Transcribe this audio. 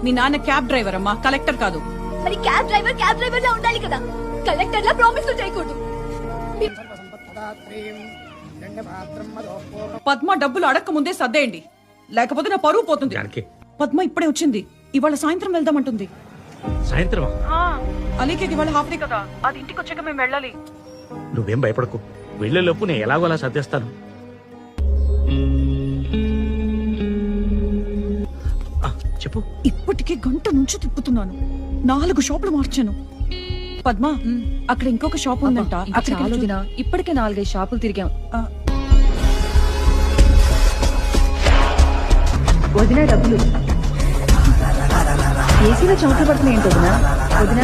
మీ నాన్న cab driver అమ్మా, collector కాదు. మరి క్యాబ్ డ్రైవర్ లా ఉండాలి కదా, కలెక్టర్ లా ప్రామిస్ చేయకూడదు. పద్మ డబ్బులు అడక్క ముందే సర్దేయండి, లేకపోతే నా పరువు పోతుంది. పద్మ ఇప్పుడే వచ్చింది, ఇవాళ సాయంత్రం వెళ్దామంటుంది. సాయంత్రం అలీకి ఇవాళ హాఫ్ డే కదా, అది ఇంటికి వచ్చాక మేము వెళ్ళాలి. నువ్వేం భయపడకు, వెళ్లేలోపు నేను ఎలాగో అలా సర్దేస్తాను. చెప్పు. ఇప్పటికే గంట నుంచి తిప్పుతున్నాను, 4 షాపులు మార్చాను. పద్మ, అక్కడ ఇంకొక షాప్ ఉందంట, ఇప్పటికే 4-5 షాపులు తిరిగాం. వదిన డబ్బులు ఏసీలో చౌట్లు పడుతున్నాయి ఏంటి వదిన? వదిన